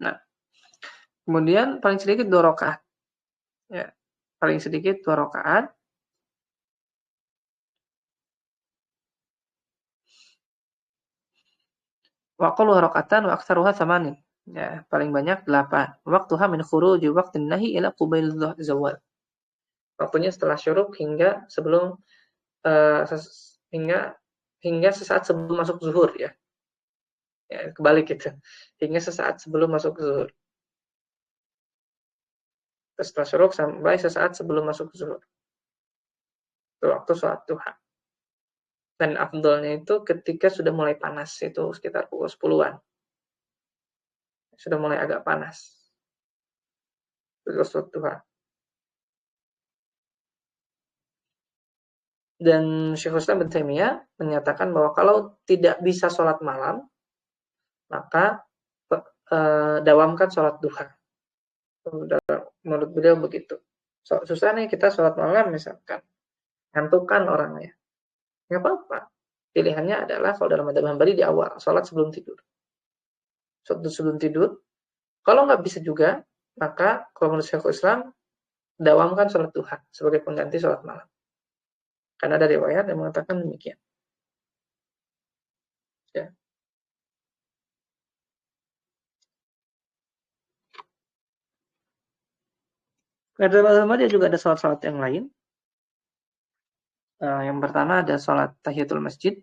Nah, kemudian paling sedikit 2 rakaat. Ya. Paling sedikit 2 rakaat. Wa aqalluha raka'atan wa aktsaruha tsamanin. Ya, paling banyak 8. Waktuha min khuruji waqtin nahi ila qubail zawal. Waktunya setelah syuruk hingga sebelum hingga sesaat sebelum masuk zuhur ya. Ya, kebalik gitu. Hingga sesaat sebelum masuk zuhur. Setelah syuruk sampai sesaat sebelum masuk zuhur. Itu waktu sholat duha. Dan afdolnya itu ketika sudah mulai panas, itu sekitar pukul 10-an. Sudah mulai agak panas. Itu sholat duha. Dan Syekhul Islam Ibnu Taimiyah menyatakan bahwa kalau tidak bisa sholat malam, maka dawamkan sholat duha. Menurut beliau begitu. Susah nih kita sholat malam misalkan, ngantukan orangnya. Nggak apa-apa. Pilihannya adalah kalau dalam madzhab Hambali di awal, sholat sebelum tidur. Sholat sebelum tidur. Kalau nggak bisa juga, maka kalau menurut Syekhul Islam, dawamkan sholat duha sebagai pengganti sholat malam. Karena ada riwayat yang mengatakan demikian. Ya. Dalam madzhab dia juga ada sholat-sholat yang lain. Yang pertama ada sholat tahiyatul masjid.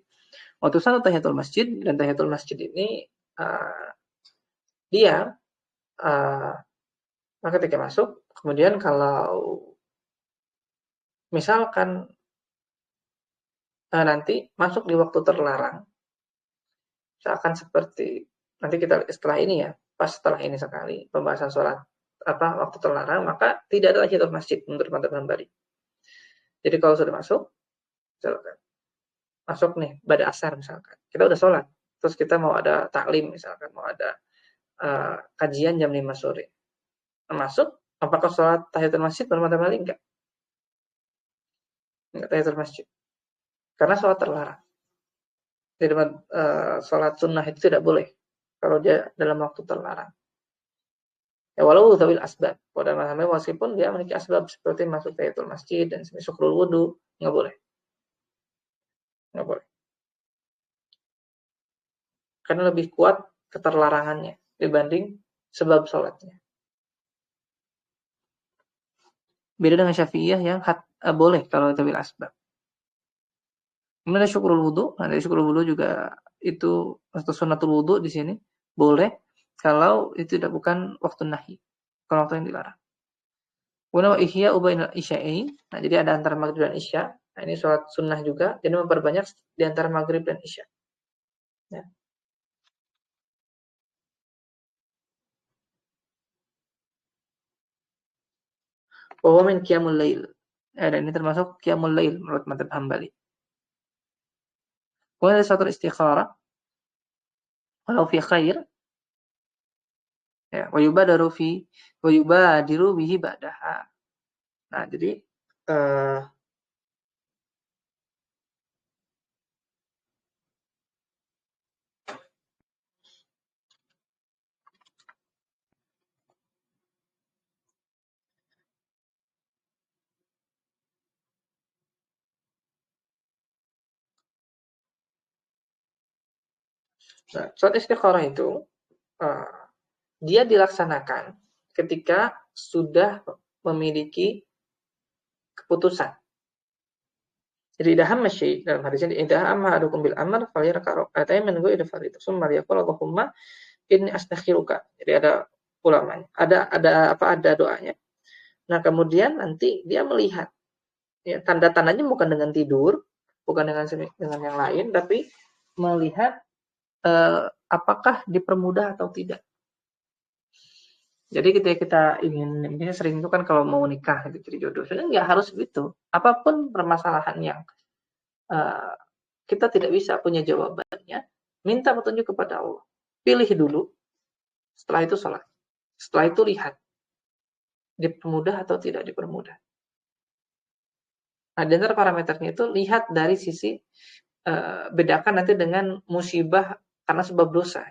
Waktu sholat tahiyatul masjid, dan tahiyatul masjid ini dia ketika masuk, kemudian kalau misalkan nanti masuk di waktu terlarang, seakan seperti nanti kita setelah ini ya, pas setelah ini sekali pembahasan sholat waktu terlarang, maka tidak ada tahiyatul masjid menurut madzhab Hambali. Jadi kalau sudah masuk nih pada asar misalkan, kita udah sholat, terus kita mau ada taklim misalkan, mau ada kajian jam 5 sore, masuk, apakah sholat tahiyatul masjid menurut madzhab Hambali? Enggak tahiyatul masjid, karena sholat terlarang. Jadi sholat sunnah itu tidak boleh kalau dia dalam waktu terlarang. Ya walau zawil asbab, pada masalahnya meskipun dia memiliki asbab seperti masuk tahiyatul masjid dan syukrul wudu, nggak boleh. Karena lebih kuat keterlarangannya dibanding sebab sholatnya. Beda dengan Syafi'iyah yang boleh kalau zawil asbab. Kemudian ada syukrul wudu, ada syukrul wudu juga itu atau sunnatul wudu di sini boleh kalau itu tidak bukan waktu nahi, bukan waktu yang dilarang. Wa ihya bainal isya'ain. Nah, jadi ada antara maghrib dan isya. Nah, ini sholat sunnah juga. Jadi memperbanyak di antara maghrib dan isya. Ya. Wa huwa min qiyamul lail. Dan ini termasuk qiyamul lail menurut madzhab Hambali. Kemudian ada satu istikharah. Walau fi khair. Ya, wa yubadiru bihi ba'daha. Nah, jadi eh, sholat istikharah itu eh, dia dilaksanakan ketika sudah memiliki keputusan. Jadi idaham masyi dalam hadisnya idaham ahadukum bil amr falyarka rak'atayn min ghairi fardh summa yaqul Allahumma inni astakhiruka. Jadi ada ulamanya. Ada doanya. Nah, kemudian nanti dia melihat ya, tanda-tandanya bukan dengan tidur, bukan dengan yang lain, tapi melihat apakah dipermudah atau tidak. Jadi ketika kita misalnya sering itu kan kalau mau nikah gitu, cari jodoh, sebenarnya nggak harus begitu. Apapun permasalahan yang uh, kita tidak bisa punya jawabannya, minta petunjuk kepada Allah. Pilih dulu, setelah itu sholat. Setelah itu lihat, dipermudah atau tidak dipermudah. Nah, di antara parameternya itu lihat dari sisi bedakan nanti dengan musibah karena sebab dosa.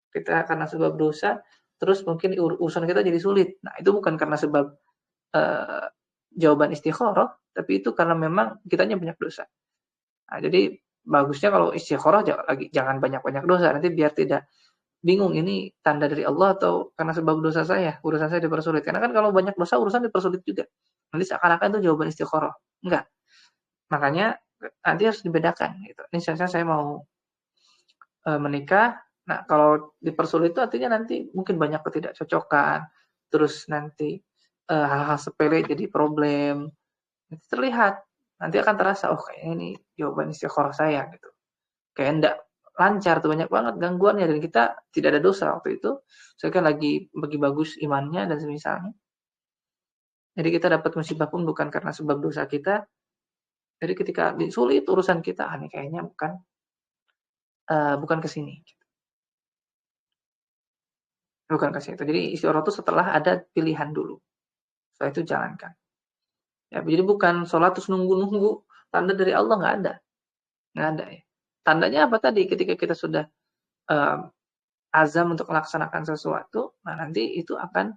Kita karena sebab dosa, terus mungkin urusan kita jadi sulit. Nah, itu bukan karena sebab jawaban istikharah, tapi itu karena memang kitanya banyak dosa. Nah, jadi bagusnya kalau istikharah jangan banyak-banyak dosa, nanti biar tidak bingung ini tanda dari Allah atau karena sebab dosa saya, urusan saya dipersulit. Karena kan kalau banyak dosa urusan dipersulit juga. Nanti seakan-akan itu jawaban istikharah. Enggak. Makanya nanti harus dibedakan gitu. Ini saya mau menikah. Nah, kalau dipersulit itu artinya nanti mungkin banyak ketidakcocokan, terus nanti hal-hal sepele jadi problem. Nanti terlihat, nanti akan terasa, oh kayaknya ini jawaban istikharah saya gitu. Kayak enggak lancar tuh, banyak banget gangguannya dan kita tidak ada dosa waktu itu. Saya kan lagi bagi bagus imannya dan semisalnya. Jadi kita dapat musibah pun bukan karena sebab dosa kita. Jadi ketika sulit urusan kita, ini kayaknya bukan ke sini. Bukan ke situ. Jadi istikharah itu setelah ada pilihan dulu. Setelah itu jalankan. Ya, jadi bukan sholat terus nunggu-nunggu. Tanda dari Allah nggak ada. Nggak ada ya. Tandanya apa tadi? Ketika kita sudah azam untuk melaksanakan sesuatu, nah nanti itu akan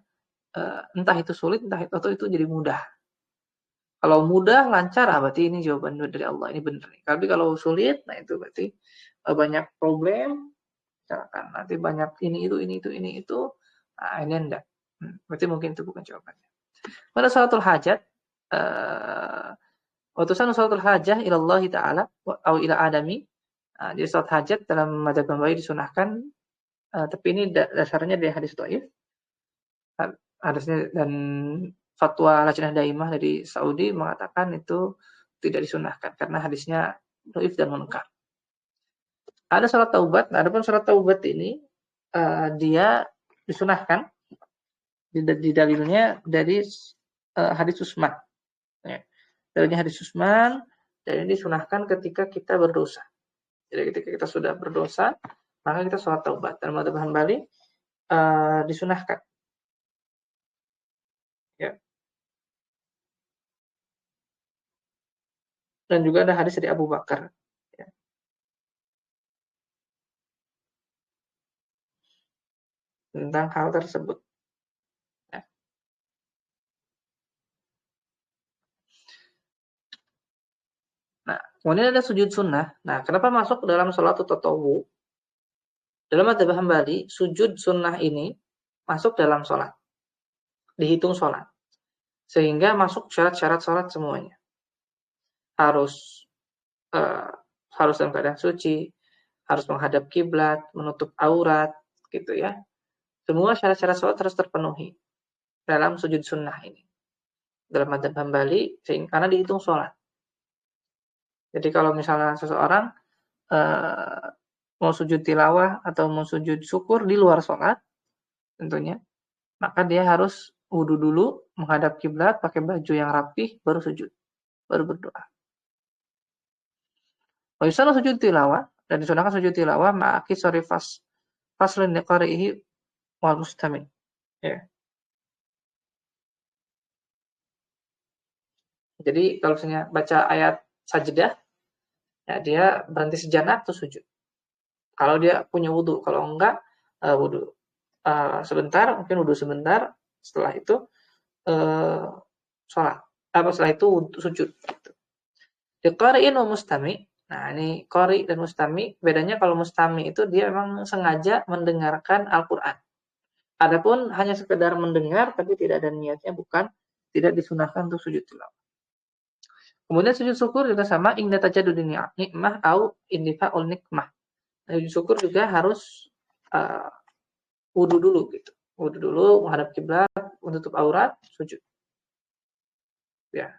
entah itu sulit, entah itu jadi mudah. Kalau mudah, lancar, berarti ini jawaban dari Allah, ini benar. Tapi kalau sulit, nah itu berarti banyak problem, misalkan nanti banyak ini itu, nah ini enggak. Berarti mungkin itu bukan jawabannya. Pada salatul hajat, utusan salatul hajah ilallahi ta'ala, atau ila adami, jadi salat hajat dalam madzhab Hambali disunahkan, tapi ini dasarnya dari hadis dhaif. Hadisnya dan fatwa Lajnah Daimah dari Saudi mengatakan itu tidak disunahkan karena hadisnya dhaif dan munkar. Ada salat taubat, nah adapun salat taubat ini dia disunahkan di dalilnya dari hadis Utsman. Ya. Dalilnya hadis Utsman dan ini disunahkan ketika kita berdosa. Jadi ketika kita sudah berdosa, maka kita salat taubat. Dan madzhab Hambali disunahkan. Ya. Dan juga ada hadis dari Abu Bakar. Ya. Tentang hal tersebut. Ya. Nah, kemudian ada sujud sunnah. Nah, kenapa masuk dalam sholat tatawu? Dalam madzhab Hambali, sujud sunnah ini masuk dalam sholat. Dihitung sholat. Sehingga masuk syarat-syarat sholat semuanya. Harus harus dalam keadaan suci, harus menghadap kiblat, menutup aurat, gitu ya. Semua syarat-syarat sholat harus terpenuhi dalam sujud sunnah ini. dalam madzhab Hambali karena dihitung sholat. Jadi kalau misalnya seseorang mau sujud tilawah atau mau sujud syukur di luar sholat tentunya, maka dia harus wudu dulu, menghadap kiblat, pakai baju yang rapih, baru sujud, baru berdoa. Wa yusannu sujud tilawah, dan disunahkan sujud tilawah ma'aki sori faslun liqari'ihi wal mustami'. Ya. Jadi kalau misalnya baca ayat sajdah, ya dia berhenti sejenak terus sujud. Kalau dia punya wudu, kalau enggak wudu sebentar, mungkin wudu sebentar, setelah itu sholat. Setelah itu sujud. Gitu. Di qari'in wa mustami'. Nah, ini qari dan mustami, bedanya kalau mustami itu dia memang sengaja mendengarkan Al-Qur'an. Adapun hanya sekedar mendengar tapi tidak ada niatnya, bukan, tidak disunahkan untuk sujud tilawah. Kemudian sujud syukur juga sama, inda tajadudin nikmah au indifa'ul nikmah. Sujud syukur juga harus wudu dulu gitu. Wudu dulu, menghadap kiblat, menutup aurat, sujud. Ya.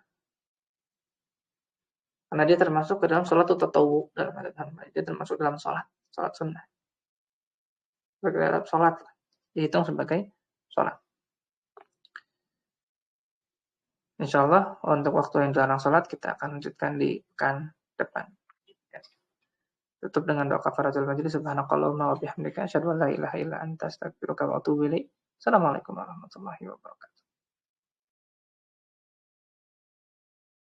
Karena dia termasuk ke dalam sholat tatawu dalam madzhab Hambali. Dia termasuk dalam sholat sunnah. Sebagai dalam sholat dihitung sebagai sholat. Insyaallah untuk waktu yang dilarang sholat kita akan lanjutkan di pekan depan. Ya. Tutup dengan doa kafaratul majlis. Subhanakallahumma wa bihamdika asyhadu an la ilaha illa anta astaghfiruka wa atubu ilaik. Assalamualaikum warahmatullahi wabarakatuh.